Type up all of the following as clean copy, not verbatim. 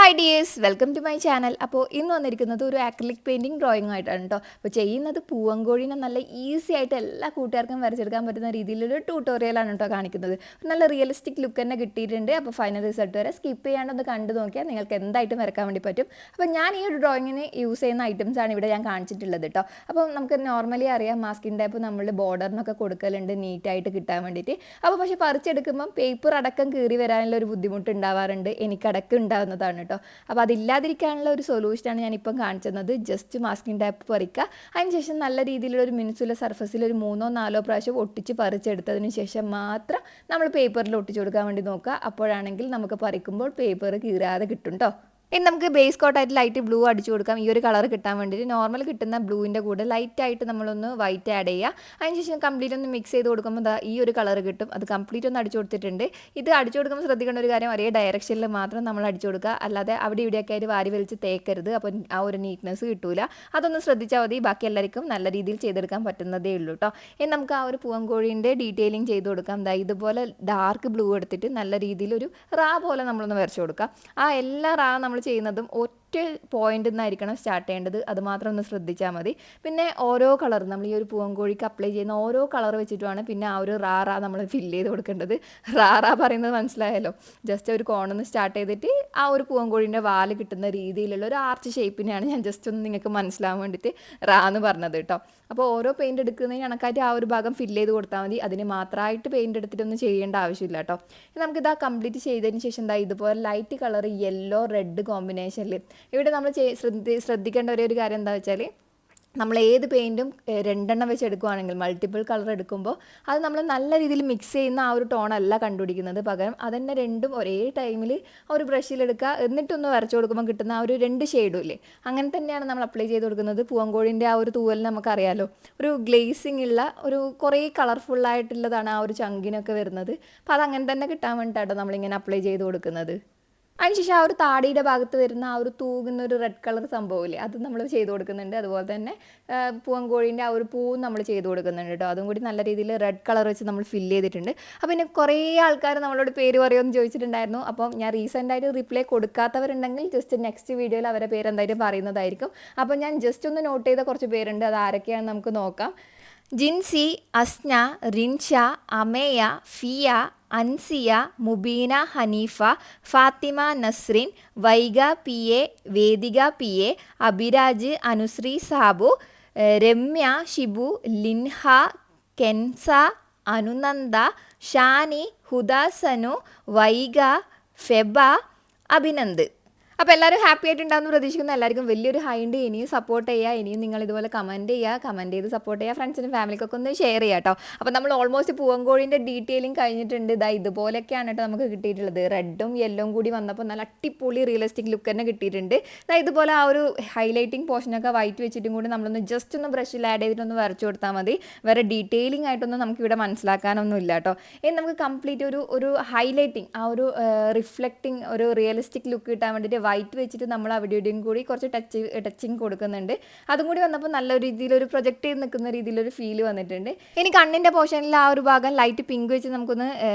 Hi dears, welcome to my channel. അപ്പോൾ ഇന്ന് വന്നിരിക്കുന്നത് ഒരു ആക്രിലിക് പെയിൻറ്റിങ് ഡ്രോയിങ് ആയിട്ടാണ് കേട്ടോ. അപ്പോൾ ചെയ്യുന്നത് പൂവങ്കോഴീനെ നല്ല ഈസി ആയിട്ട് എല്ലാ കൂട്ടുകാർക്കും വരച്ചെടുക്കാൻ പറ്റുന്ന രീതിയിലൊരു ട്യൂട്ടോറിയലാണ് കേട്ടോ കാണിക്കുന്നത്. നല്ല റിയലിസ്റ്റിക് ലുക്ക് തന്നെ കിട്ടിയിട്ടുണ്ട്. അപ്പോൾ ഫൈനൽ റിസൾട്ട് വരെ സ്കിപ്പ് ചെയ്യാണ്ടൊന്ന് കണ്ടു നോക്കിയാൽ നിങ്ങൾക്ക് എന്തായിട്ടും വരക്കാൻ വേണ്ടി പറ്റും. അപ്പോൾ ഞാൻ ഈ ഒരു ഡ്രോയിങ്ങിന് യൂസ് ചെയ്യുന്ന ഐറ്റംസാണ് ഇവിടെ ഞാൻ കാണിച്ചിട്ടുള്ളത് കേട്ടോ. അപ്പോൾ നമുക്ക് നോർമലി അറിയാം മാസ്കിൻ ടൈപ്പ് നമ്മൾ ബോർഡറിനൊക്കെ കൊടുക്കലുണ്ട് നീറ്റായിട്ട് കിട്ടാൻ വേണ്ടിയിട്ട്. അപ്പോൾ പക്ഷേ പറിച്ചെടുക്കുമ്പം പേപ്പർ അടക്കം കീറി വരാനുള്ള ഒരു ബുദ്ധിമുട്ട് ഉണ്ടാവാറുണ്ട്. എനിക്കടക്കം ഉണ്ടാകുന്നതാണ് കേട്ടോ. അപ്പോൾ അതില്ലാതിരിക്കാനുള്ള ഒരു സൊല്യൂഷനാണ് ഞാനിപ്പം കാണിച്ചത്. ജസ്റ്റ് മാസ്കിൻ ടൈപ്പ് പറിക്കുക, അതിനുശേഷം നല്ല രീതിയിലുള്ള ഒരു മിനുസുള്ള സർഫസിൽ ഒരു 3-4 പ്രാവശ്യം ഒട്ടിച്ച് പറിച്ചെടുത്തതിന് ശേഷം മാത്രം നമ്മൾ പേപ്പറിൽ ഒട്ടിച്ചു കൊടുക്കാൻ വേണ്ടി നോക്കുക. അപ്പോഴാണെങ്കിൽ നമുക്ക് പറിക്കുമ്പോൾ പേപ്പർ കീറാതെ കിട്ടും കേട്ടോ. ഇനി നമുക്ക് ബേസ് കോട്ടായിട്ട് ലൈറ്റ് ബ്ലൂ അടിച്ചു കൊടുക്കാം. ഈ ഒരു കളർ കിട്ടാൻ വേണ്ടിയിട്ട് നോർമൽ കിട്ടുന്ന ബ്ലൂവിൻ്റെ കൂടെ ലൈറ്റായിട്ട് നമ്മളൊന്ന് വൈറ്റ് ആഡ് ചെയ്യുക. അതിനുശേഷം കംപ്ലീറ്റ് ഒന്ന് മിക്സ് ചെയ്ത് കൊടുക്കുമ്പോൾ ഈ ഒരു കളർ കിട്ടും. അത് കംപ്ലീറ്റ് ഒന്ന് അടിച്ചു കൊടുത്തിട്ടുണ്ട്. ഇത് അടിച്ചു കൊടുക്കുമ്പോൾ ശ്രദ്ധിക്കേണ്ട ഒരു കാര്യം, ഒരേ ഡയറക്ഷനിൽ മാത്രം നമ്മൾ അടിച്ചു കൊടുക്കുക, അല്ലാതെ അവിടെ ഇവിടെയൊക്കെ ആയിട്ട് വാരി വലിച്ച് തേക്കരുത്. അപ്പോൾ ആ ഒരു നീറ്റ്നെസ് കിട്ടൂല. അതൊന്ന് ശ്രദ്ധിച്ചാൽ മതി. ബാക്കി എല്ലാവർക്കും നല്ല രീതിയിൽ ചെയ്തെടുക്കാൻ പറ്റുന്നതേ ഉള്ളൂ കേട്ടോ. ഇനി നമുക്ക് ആ ഒരു പൂവങ്കോഴീൻ്റെ ഡീറ്റെയിലിംഗ് ചെയ്ത് കൊടുക്കാം. ഇതുപോലെ ഡാർക്ക് ബ്ലൂ എടുത്തിട്ട് നല്ല രീതിയിൽ ഒരു റാ പോലെ നമ്മളൊന്ന് വരച്ചു കൊടുക്കാം. ആ എല്ലാ റാ നമ്മൾ ചെയ്യുന്നതും ഒറ്റ പോയിന്റിൽ നിന്നായിരിക്കണം സ്റ്റാർട്ട് ചെയ്യേണ്ടത്. അത് മാത്രം ഒന്ന് ശ്രദ്ധിച്ചാൽ മതി. പിന്നെ ഓരോ കളർ നമ്മൾ ഈ ഒരു പൂവങ്കോഴിക്ക് അപ്ലൈ ചെയ്യുന്ന ഓരോ കളർ വെച്ചിട്ടുമാണ് പിന്നെ ആ ഒരു റാ നമ്മൾ ഫില്ല് ചെയ്ത് കൊടുക്കേണ്ടത്. റാ പറയുന്നത് മനസ്സിലായല്ലോ. ജസ്റ്റ് ഒരു കോണിൽ നിന്ന് സ്റ്റാർട്ട് ചെയ്തിട്ട് ആ ഒരു പൂവങ്കോഴീൻ്റെ വാല് കിട്ടുന്ന രീതിയിലുള്ള ഒരു ആർച്ച് ഷേപ്പിനെയാണ് ഞാൻ ജസ്റ്റ് ഒന്ന് നിങ്ങൾക്ക് മനസ്സിലാവാൻ വേണ്ടിയിട്ട് റാ എന്ന് പറഞ്ഞത് കേട്ടോ. അപ്പോൾ ഓരോ പെയിൻറ്റ് എടുക്കുന്നതിന് കണക്കായിട്ട് ആ ഒരു ഭാഗം ഫില്ല് ചെയ്ത് കൊടുത്താൽ മതി. അതിന് മാത്രമായിട്ട് പെയിൻറ്റ് എടുത്തിട്ടൊന്നും ചെയ്യേണ്ട ആവശ്യമില്ല കേട്ടോ. നമുക്കിതാ കംപ്ലീറ്റ് ചെയ്തതിന് ശേഷം ഇതുപോലെ ലൈറ്റ് കളർ യെല്ലോ റെഡ് കോമ്പിനേഷനിൽ ഇവിടെ നമ്മൾ ശ്രദ്ധിക്കേണ്ട ഒരു കാര്യം എന്താ വെച്ചാൽ, നമ്മൾ ഏത് പെയിൻറ്റും 2 എണ്ണം വെച്ച് എടുക്കുകയാണെങ്കിൽ മൾട്ടിപ്പിൾ കളർ എടുക്കുമ്പോൾ അത് നമ്മൾ നല്ല രീതിയിൽ മിക്സ് ചെയ്യുന്ന ആ ഒരു ടോണല്ല കണ്ടുപിടിക്കുന്നത്. പകരം അതന്നെ രണ്ടും ഒരേ ടൈമിൽ ഒരു ബ്രഷിലെടുക്കുക, എന്നിട്ടൊന്ന് വരച്ചു കൊടുക്കുമ്പോൾ കിട്ടുന്ന ആ ഒരു 2 ഷെയ്ഡും ഇല്ലേ, അങ്ങനെ തന്നെയാണ് നമ്മൾ അപ്ലൈ ചെയ്ത് കൊടുക്കുന്നത്. പൂവങ്കോഴീൻ്റെ ആ ഒരു തൂവലിന് നമുക്കറിയാലോ, ഒരു ഗ്ലേസിങ് ഉള്ള ഒരു കുറേ കളർഫുള്ളായിട്ടുള്ളതാണ് ആ ഒരു ചങ്കിനൊക്കെ വരുന്നത്. അപ്പോൾ അതങ്ങനെ തന്നെ കിട്ടാൻ വേണ്ടിയിട്ടാണ് നമ്മളിങ്ങനെ അപ്ലൈ ചെയ്ത് കൊടുക്കുന്നത്. അതിനുശേഷം ആ ഒരു താടിയുടെ ഭാഗത്ത് വരുന്ന ആ ഒരു തൂകുന്ന ഒരു റെഡ് കളർ സംഭവമില്ലേ, അത് നമ്മൾ ചെയ്ത് കൊടുക്കുന്നുണ്ട്. അതുപോലെ തന്നെ പൂവങ്കോഴീൻ്റെ ആ ഒരു പൂവും നമ്മൾ ചെയ്ത് കൊടുക്കുന്നുണ്ട് കേട്ടോ. അതും കൂടി നല്ല രീതിയിൽ റെഡ് കളർ വെച്ച് നമ്മൾ ഫില്ല് ചെയ്തിട്ടുണ്ട്. അപ്പോൾ പിന്നെ കുറേ ആൾക്കാർ നമ്മളോട് പേര് പറയുമെന്ന് ചോദിച്ചിട്ടുണ്ടായിരുന്നു. അപ്പം ഞാൻ റീസെൻ്റായിട്ട് റിപ്ലൈ കൊടുക്കാത്തവരുണ്ടെങ്കിൽ ജസ്റ്റ് നെക്സ്റ്റ് വീഡിയോയിൽ അവരുടെ പേര് എന്തായാലും പറയുന്നതായിരിക്കും. അപ്പോൾ ഞാൻ ജസ്റ്റ് ഒന്ന് നോട്ട് ചെയ്ത കുറച്ച് പേരുണ്ട്. അത് ആരൊക്കെയാണെന്ന് നമുക്ക് നോക്കാം. Jincy, Asna, Rinsha, Ameya, Fiya, Ansiya, Mubeena Hanifa, Fathima Nasrin, Vaiga P A, Vedika P A, Abhiraj, Anushree Sabu, Ramya, Shibu, Linha, Kensa, Anunanda, Shani, Huda Sanu, Vaiga, Feba, Abhinand. അപ്പോൾ എല്ലാവരും ഹാപ്പി ആയിട്ടുണ്ടാകുന്നു പ്രതീക്ഷിക്കുന്നു. എല്ലാവർക്കും വലിയൊരു ഹൈ ഉണ്ട്. ഇനിയും സപ്പോർട്ട് ചെയ്യുക. ഇനിയും നിങ്ങൾ ഇതുപോലെ കമൻറ്റ് ചെയ്ത് സപ്പോർട്ട് ചെയ്യുക. ഫ്രണ്ട്സിനും ഫാമിലിക്കൊക്കെ ഒന്ന് ഷെയർ ചെയ്യുക കേട്ടോ. അപ്പോൾ നമ്മൾ ഓൾമോസ്റ്റ് പൂവങ്കോഴീൻ്റെ ഡീറ്റെയിലിംഗ് കഴിഞ്ഞിട്ടുണ്ട്. ഇതുപോലെയൊക്കെയാണ് കേട്ടോ നമുക്ക് കിട്ടിയിട്ടുള്ളത്. റെഡും യെല്ലോയും കൂടി വന്നപ്പോൾ നല്ല അടിപൊളി റിയലിസ്റ്റിക് ലുക്ക് തന്നെ കിട്ടിയിട്ടുണ്ട്. ഇതുപോലെ ആ ഒരു ഹൈലൈറ്റിംഗ് പോർഷനൊക്കെ വൈറ്റ് വെച്ചിട്ടും കൂടി നമ്മളൊന്ന് ജസ്റ്റ് ഒന്ന് ബ്രഷിൽ ആഡ് ചെയ്തിട്ടൊന്ന് വരച്ചു കൊടുത്താൽ മതി. വേറെ ഡീറ്റെയിലിംഗ് ആയിട്ടൊന്നും നമുക്കിവിടെ മനസ്സിലാക്കാനൊന്നും ഇല്ല കേട്ടോ. ഇനി നമുക്ക് കംപ്ലീറ്റ് ഒരു ഹൈലൈറ്റിംഗ് ആ ഒരു റിഫ്ലക്റ്റിംഗ് ഒരു റിയലിസ്റ്റിക് ലുക്ക് കിട്ടാൻ വേണ്ടിയിട്ട് വൈറ്റ് വെച്ചിട്ട് നമ്മൾ അവിടെയും കൂടി കുറച്ച് ടച്ചിങ് കൊടുക്കുന്നുണ്ട്. അതും കൂടി വന്നപ്പോൾ നല്ല രീതിയിലൊരു പ്രൊജക്റ്റ് ചെയ്ത് നിൽക്കുന്ന രീതിയിലൊരു ഫീൽ വന്നിട്ടുണ്ട്. ഇനി കണ്ണിൻ്റെ പോർഷനിൽ ആ ഒരു ഭാഗം ലൈറ്റ് പിങ്ക് വെച്ച് നമുക്കൊന്ന്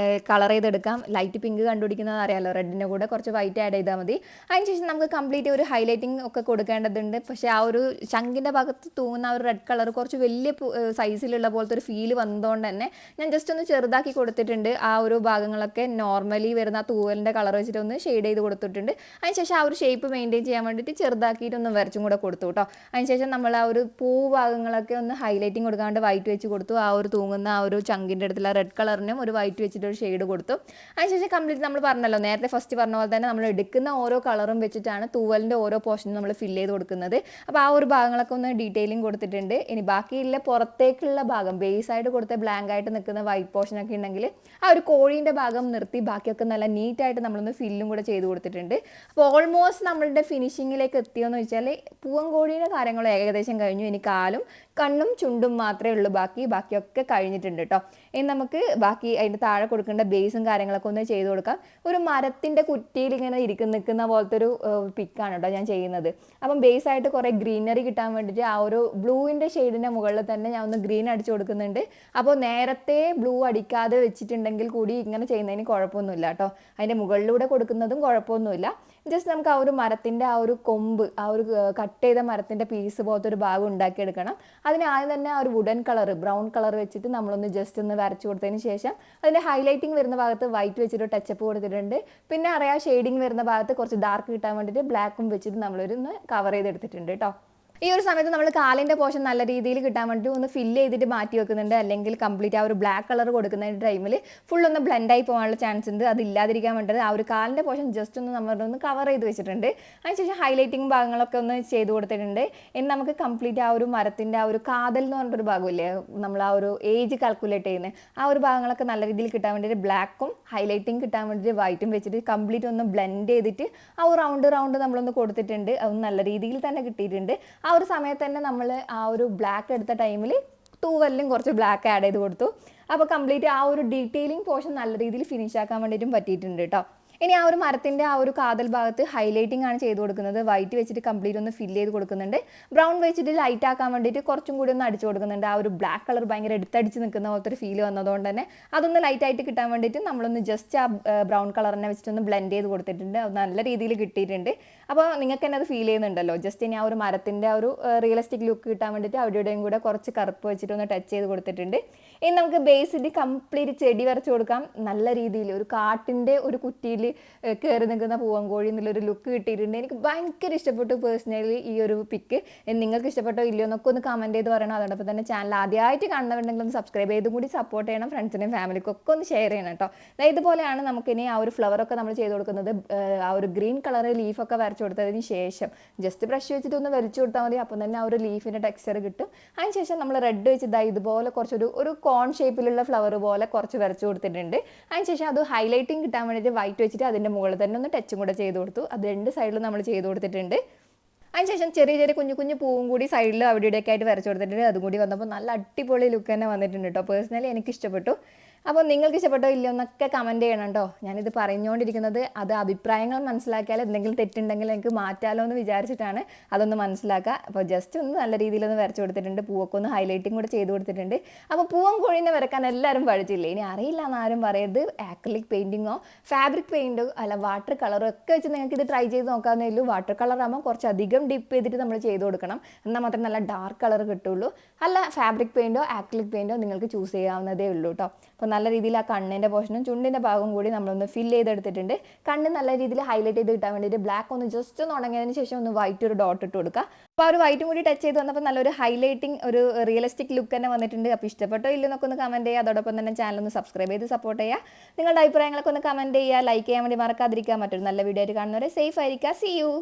കളർ ചെയ്തെടുക്കാം. ലൈറ്റ് പിങ്ക് കണ്ടുപിടിക്കുന്നത് അറിയാമല്ലോ, റെഡിൻ്റെ കൂടെ കുറച്ച് വൈറ്റ് ആഡ് ചെയ്താൽ മതി. അതിനുശേഷം നമുക്ക് കംപ്ലീറ്റ് ഒരു ഹൈലൈറ്റിംഗ് ഒക്കെ കൊടുക്കേണ്ടതുണ്ട്. പക്ഷേ ആ ഒരു ചങ്കിൻ്റെ ഭാഗത്ത് തൂങ്ങുന്ന ആ ഒരു റെഡ് കളർ കുറച്ച് വലിയ സൈസിലുള്ള പോലത്തെ ഒരു ഫീൽ വന്നതുകൊണ്ട് തന്നെ ഞാൻ ജസ്റ്റ് ഒന്ന് ചെറുതാക്കി കൊടുത്തിട്ടുണ്ട്. ആ ഒരു ഭാഗങ്ങളൊക്കെ നോർമലി വരുന്ന ആ തൂവലിൻ്റെ കളർ വെച്ചിട്ട് ഒന്ന് ഷെയ്ഡ് ചെയ്ത് കൊടുത്തിട്ടുണ്ട്. അതിനുശേഷം ആ ഒരു ഷേപ്പ് മെയിൻറ്റെയിൻ ചെയ്യാൻ വേണ്ടിയിട്ട് ചെറുതാക്കിയിട്ടൊന്ന് വരച്ചും കൂടെ കൊടുത്തു കേട്ടോ. അതിനുശേഷം നമ്മൾ ആ ഒരു പൂ ഭാഗങ്ങളൊക്കെ ഒന്ന് ഹൈലൈറ്റിംഗ് കൊടുക്കാണ്ട് വൈറ്റ് വെച്ച് കൊടുത്തു. ആ ഒരു തൂങ്ങുന്ന ആ ഒരു ചങ്കിൻ്റെ അടുത്തുള്ള റെഡ് കളറിനും ഒരു വൈറ്റ് വെച്ചിട്ട് ഒരു ഷെയ്ഡ് കൊടുത്തു. അതിനുശേഷം കംപ്ലീറ്റ് നമ്മൾ പറഞ്ഞല്ലോ, നേരത്തെ ഫസ്റ്റ് പറഞ്ഞ പോലെ തന്നെ നമ്മൾ എടുക്കുന്ന ഓരോ കളറും വെച്ചിട്ടാണ് തൂവലിൻ്റെ ഓരോ പോർഷനും നമ്മൾ ഫില്ല് ചെയ്ത് കൊടുക്കുന്നത്. അപ്പോൾ ആ ഒരു ഭാഗങ്ങളൊക്കെ ഒന്ന് ഡീറ്റെയിലിംഗ് കൊടുത്തിട്ടുണ്ട്. ഇനി ബാക്കിയുള്ള പുറത്തേക്കുള്ള ഭാഗം ബേസായിട്ട് കൊടുത്ത ബ്ലാങ്ക് ആയിട്ട് നിൽക്കുന്ന വൈറ്റ് പോർഷനൊക്കെ ഉണ്ടെങ്കിൽ ആ ഒരു കോഴീൻ്റെ ഭാഗം നിർത്തി ബാക്കിയൊക്കെ നല്ല നീറ്റായിട്ട് നമ്മളൊന്ന് ഫില്ലും കൂടെ ചെയ്ത് കൊടുത്തിട്ടുണ്ട്. അപ്പോൾ ഓൾമോസ്റ്റ് നമ്മളുടെ ഫിനിഷിങ്ങിലേക്ക് എത്തിയോന്ന് വെച്ചാൽ പൂവങ്കോഴീൻ്റെ കാര്യങ്ങൾ ഏകദേശം കഴിഞ്ഞു. ഇനി കാലും കണ്ണും ചുണ്ടും മാത്രമേ ഉള്ളൂ ബാക്കിയൊക്കെ കഴിഞ്ഞിട്ടുണ്ട് കേട്ടോ. ഇനി നമുക്ക് ബാക്കി അതിൻ്റെ താഴെ കൊടുക്കേണ്ട ബേസും കാര്യങ്ങളൊക്കെ ഒന്ന് ചെയ്ത് കൊടുക്കാം. ഒരു മരത്തിൻ്റെ കുറ്റിയിൽ ഇങ്ങനെ നിൽക്കുന്ന പോലത്തെ ഒരു പിക്കാണ് കേട്ടോ ഞാൻ ചെയ്യുന്നത്. അപ്പം ബേസായിട്ട് കുറേ ഗ്രീനറി കിട്ടാൻ വേണ്ടിയിട്ട് ആ ഒരു ബ്ലൂവിൻ്റെ ഷെയ്ഡിൻ്റെ മുകളിൽ തന്നെ ഞാൻ ഒന്ന് ഗ്രീൻ അടിച്ചു കൊടുക്കുന്നുണ്ട്. അപ്പോൾ നേരത്തെ ബ്ലൂ അടിക്കാതെ വെച്ചിട്ടുണ്ടെങ്കിൽ കൂടി ഇങ്ങനെ ചെയ്യുന്നതിന് കുഴപ്പമൊന്നുമില്ല കേട്ടോ. അതിൻ്റെ മുകളിലൂടെ കൊടുക്കുന്നതും കുഴപ്പമൊന്നുമില്ല. ജസ്റ്റ് നമുക്ക് ആ ഒരു മരത്തിൻ്റെ ആ ഒരു കൊമ്പ്, ആ ഒരു കട്ട് ചെയ്ത മരത്തിൻ്റെ പീസ് പോലത്തെ ഒരു ഭാഗം ഉണ്ടാക്കിയെടുക്കണം. അതിന് ആദ്യം തന്നെ ആ ഒരു വുഡൻ കളർ, ബ്രൗൺ കളർ വെച്ചിട്ട് നമ്മളൊന്ന് ജസ്റ്റ് ഒന്ന് വരച്ചു കൊടുത്തതിന് ശേഷം അതിൻ്റെ ഹൈലൈറ്റിംഗ് വരുന്ന ഭാഗത്ത് വൈറ്റ് വെച്ചിട്ട് ടച്ചപ്പ് കൊടുത്തിട്ടുണ്ട്. പിന്നെ അറിയാം ഷെയ്ഡിങ് വരുന്ന ഭാഗത്ത് കുറച്ച് ഡാർക്ക് കിട്ടാൻ വേണ്ടിയിട്ട് ബ്ലാക്കും വെച്ചിട്ട് നമ്മളൊന്ന് കവർ ചെയ്തെടുത്തിട്ടുണ്ട് കേട്ടോ. ഈ ഒരു സമയത്ത് നമ്മൾ കാലിൻ്റെ പോർഷൻ നല്ല രീതിയിൽ കിട്ടാൻ വേണ്ടി ഒന്ന് ഫില്ല് ചെയ്തിട്ട് മാറ്റി വെക്കുന്നുണ്ട്. അല്ലെങ്കിൽ കംപ്ലീറ്റ് ആ ഒരു ബ്ലാക്ക് കളർ കൊടുക്കുന്ന ടൈമിൽ ഫുൾ ഒന്ന് ബ്ലെൻഡായി പോകാനുള്ള ചാൻസ് ഉണ്ട്. അതില്ലാതിരിക്കാൻ വേണ്ടത് ആ ഒരു കാലിൻ്റെ പോർഷൻ ജസ്റ്റ് ഒന്ന് നമ്മളൊന്ന് കവർ ചെയ്ത് വെച്ചിട്ടുണ്ട്. അതിനുശേഷം ഹൈലൈറ്റിംഗ് ഭാഗങ്ങളൊക്കെ ഒന്ന് ചെയ്ത് കൊടുത്തിട്ടുണ്ട്. ഇനി നമുക്ക് കംപ്ലീറ്റ് ആ ഒരു മരത്തിൻ്റെ ആ ഒരു കാതൽ എന്ന് പറഞ്ഞിട്ടൊരു ഭാഗമില്ലേ, നമ്മൾ ആ ഒരു ഏജ് കാൽക്കുലേറ്റ് ചെയ്യുന്നത്, ആ ഒരു ഭാഗങ്ങളൊക്കെ നല്ല രീതിയിൽ കിട്ടാൻ വേണ്ടിയിട്ട് ബ്ലാക്കും ഹൈലൈറ്റിംഗ് കിട്ടാൻ വേണ്ടിയിട്ട് വൈറ്റും വെച്ചിട്ട് കംപ്ലീറ്റ് ഒന്ന് ബ്ലെൻഡ് ചെയ്തിട്ട് ആ ഒരു റൗണ്ട് നമ്മളൊന്ന് കൊടുത്തിട്ടുണ്ട്. അത് നല്ല രീതിയിൽ തന്നെ കിട്ടിയിട്ടുണ്ട്. ആ ഒരു സമയത്ത് തന്നെ നമ്മൾ ആ ഒരു ബ്ലാക്ക് എടുത്ത ടൈമിൽ തൂവലിലും കുറച്ച് ബ്ലാക്ക് ആഡ് ചെയ്ത് കൊടുത്തു. അപ്പോൾ കംപ്ലീറ്റ് ആ ഒരു ഡീറ്റെയിലിംഗ് പോർഷൻ നല്ല രീതിയിൽ ഫിനിഷ് ആക്കാൻ വേണ്ടിയിട്ടും പറ്റിയിട്ടുണ്ട് കേട്ടോ. ഇനി ആ ഒരു മരത്തിൻ്റെ ആ ഒരു കാതൽ ഭാഗത്ത് ഹൈലൈറ്റിംഗ് ആണ് ചെയ്ത് കൊടുക്കുന്നത്. വൈറ്റ് വെച്ചിട്ട് കംപ്ലീറ്റ് ഒന്ന് ഫില്ല് ചെയ്ത് കൊടുക്കുന്നുണ്ട്. ബ്രൗൺ വെച്ചിട്ട് ലൈറ്റ് ആക്കാൻ വേണ്ടിയിട്ട് കുറച്ചും കൂടി ഒന്ന് അടിച്ചു കൊടുക്കുന്നുണ്ട്. ആ ഒരു ബ്ലാക്ക് കളർ ഭയങ്കര എടുത്തടിച്ച് നിൽക്കുന്ന പോലത്തെ ഒരു ഫീൽ വന്നതുകൊണ്ട് തന്നെ അതൊന്ന് ലൈറ്റ് ആയിട്ട് കിട്ടാൻ വേണ്ടിയിട്ട് നമ്മളൊന്ന് ജസ്റ്റ് ആ ബ്രൗൺ കളറിനെ വെച്ചിട്ടൊന്ന് ബ്ലെൻഡ് ചെയ്ത് കൊടുത്തിട്ടുണ്ട്. അത് നല്ല രീതിയിൽ കിട്ടിയിട്ടുണ്ട്. അപ്പോൾ നിങ്ങൾക്ക് തന്നെ അത് ഫീൽ ചെയ്യുന്നുണ്ടല്ലോ. ജസ്റ്റ് ഇനി ആ ഒരു മരത്തിൻ്റെ ആ ഒരു റിയലിസ്റ്റിക് ലുക്ക് കിട്ടാൻ വേണ്ടിയിട്ട് അവിടെയും കൂടെ കുറച്ച് കറുപ്പ് വെച്ചിട്ടൊന്ന് ടച്ച് ചെയ്ത് കൊടുത്തിട്ടുണ്ട്. ഇനി നമുക്ക് ബേസിൽ കംപ്ലീറ്റ് ചെടി വരച്ച് കൊടുക്കാം. നല്ല രീതിയിൽ ഒരു കാട്ടിൻ്റെ ഒരു കുറ്റിയിൽ കയറി നിൽക്കുന്ന പൂവൻകോഴി എന്നുള്ളൊരു ലുക്ക് കിട്ടിയിട്ടുണ്ട്. എനിക്ക് ഭയങ്കര ഇഷ്ടപ്പെട്ടു പേഴ്സണലി ഈ ഒരു പിക്ക്. നിങ്ങൾക്ക് ഇഷ്ടപ്പെട്ടോ ഇല്ലയോ എന്നൊക്കെ ഒന്ന് കമൻറ്റ് ചെയ്ത് പറയണം. അതോടൊപ്പം തന്നെ ചാനൽ ആദ്യമായിട്ട് കാണുന്നുണ്ടെങ്കിൽ ഒന്ന് സബ്സ്ക്രൈബ് ചെയ്തും കൂടി സപ്പോർട്ട് ചെയ്യണം. ഫ്രണ്ട്സിനെയും ഫാമിലിക്കൊക്കെ ഒന്ന് ഷെയർ ചെയ്യണം കേട്ടോ. ഇതുപോലെയാണ് നമുക്കിനി ആ ഒരു ഫ്ലവറൊക്കെ നമ്മൾ ചെയ്ത് കൊടുക്കുന്നത്. ആ ഒരു ഗ്രീൻ കളർ ലീഫൊക്കെ വരച്ച് കൊടുത്തതിന് ശേഷം ജസ്റ്റ് ബ്രഷ് വെച്ചിട്ട് ഒന്ന് വലിച്ചു കൊടുത്താൽ മതി. അപ്പം തന്നെ ആ ഒരു ലീഫിൻ്റെ ടെക്സ്ചർ കിട്ടും. അതിനുശേഷം നമ്മൾ റെഡ് വെച്ച് ഇതുപോലെ കുറച്ചൊരു കോൺ ഷേപ്പിലുള്ള ഫ്ലവർ പോലെ കുറച്ച് വരച്ച് കൊടുത്തിട്ടുണ്ട്. അതിനുശേഷം അത് ഹൈലൈറ്റിംഗ് കിട്ടാൻ വേണ്ടിയിട്ട് വൈറ്റ് വെച്ചിട്ട് അതിൻ്റെ മുകളിൽ തന്നെ ഒന്ന് ടച്ചും കൂടെ ചെയ്ത് കൊടുത്തു. അത് രണ്ട് സൈഡിലും നമ്മൾ ചെയ്ത് കൊടുത്തിട്ടുണ്ട്. അതിനുശേഷം ചെറിയ കുഞ്ഞു കുഞ്ഞു പൂവും കൂടി സൈഡിൽ അവിടെ ഇവിടെയൊക്കെ ആയിട്ട് വരച്ച് കൊടുത്തിട്ടുണ്ട്. അതും കൂടി വന്നപ്പോൾ നല്ല അടിപൊളി ലുക്ക് തന്നെ വന്നിട്ടുണ്ട് കേട്ടോ. പേഴ്സണലി എനിക്ക് ഇഷ്ടപ്പെട്ടു. അപ്പോൾ നിങ്ങൾക്ക് ഇഷ്ടപ്പെട്ടോ ഇല്ലയോ എന്നൊക്കെ കമൻറ്റ് ചെയ്യണം കേട്ടോ. ഞാനിത് പറഞ്ഞുകൊണ്ടിരിക്കുന്നത് അത് അഭിപ്രായങ്ങൾ മനസ്സിലാക്കിയാൽ എന്തെങ്കിലും തെറ്റുണ്ടെങ്കിൽ എനിക്ക് മാറ്റാലോ എന്ന് വിചാരിച്ചിട്ടാണ്. അതൊന്ന് മനസ്സിലാക്കുക. അപ്പോൾ ജസ്റ്റ് ഒന്ന് നല്ല രീതിയിലൊന്ന് വരച്ച് കൊടുത്തിട്ടുണ്ട്. പൂവൊക്കെ ഒന്ന് ഹൈലൈറ്റിംഗ് കൂടെ ചെയ്ത് കൊടുത്തിട്ടുണ്ട്. അപ്പോൾ പൂവൻ കോഴീനെ വരക്കാൻ എല്ലാവരും പഠിച്ചില്ലേ? ഇനി അറിയില്ല എന്നാരും പറയരുത്. ആക്രിലിക് പെയിൻറ്റിങ്ങോ ഫാബ്രിക് പെയിൻറ്റോ അല്ല വാട്ടർ കളറോ ഒക്കെ വെച്ച് നിങ്ങൾക്ക് ഇത് ട്രൈ ചെയ്ത് നോക്കാവുന്നേ ഉള്ളൂ. വാട്ടർ കളറാകുമ്പോൾ കുറച്ചധികം ഡിപ്പ് ചെയ്തിട്ട് നമ്മൾ ചെയ്ത് കൊടുക്കണം. എന്നാൽ മാത്രമേ നല്ല ഡാർക്ക് കളർ കിട്ടുള്ളൂ. അല്ല ഫാബ്രിക് പെയിൻറ്റോ ആക്രിലിക് പെയിൻറ്റോ നിങ്ങൾക്ക് ചൂസ് ചെയ്യാവുന്നതേ ഉള്ളൂ കേട്ടോ. അപ്പോൾ നല്ല രീതിയിൽ ആ കണ്ണിൻ്റെ പോർഷനും ചുണ്ടിൻ്റെ ഭാഗവും കൂടി നമ്മളൊന്ന് ഫില്ല് ചെയ്തെടുത്തിട്ടുണ്ട്. കണ്ണ് നല്ല രീതിയിൽ ഹൈലൈറ്റ് ചെയ്ത് കിട്ടാൻ വേണ്ടിയിട്ട് ബ്ലാക്ക് ഒന്ന് ജസ്റ്റ് ഒന്ന് ഉണങ്ങിയതിന് ശേഷം ഒന്ന് വൈറ്റ് ഒരു ഡോട്ട് ഇട്ട് കൊടുക്കുക. അപ്പോൾ ആ ഒരു വൈറ്റും കൂടി ടച്ച് ചെയ്ത് വന്നപ്പോൾ നല്ലൊരു ഹൈലൈറ്റിംഗ് ഒരു റിയലിസ്റ്റിക് ലുക്ക് തന്നെ വന്നിട്ടുണ്ട്. അപ്പോൾ ഇഷ്ടപ്പെട്ടോ ഇല്ലെന്നൊക്കെ ഒന്ന് കമൻറ്റ് ചെയ്യുക. അതോടൊപ്പം തന്നെ ചാനൽ ഒന്ന് സബ്സ്ക്രൈബ് ചെയ്ത് സപ്പോർട്ട് ചെയ്യുക. നിങ്ങളുടെ അഭിപ്രായങ്ങളൊക്കെ ഒന്ന് കമൻറ്റ് ചെയ്യുക. ലൈക്ക് ചെയ്യാൻ വേണ്ടി മറക്കാതിരിക്കുക. മറ്റൊരു നല്ല വീഡിയോ ആയിട്ട് കാണുന്നവരെ സേഫ് ആയിരിക്കുക. See U.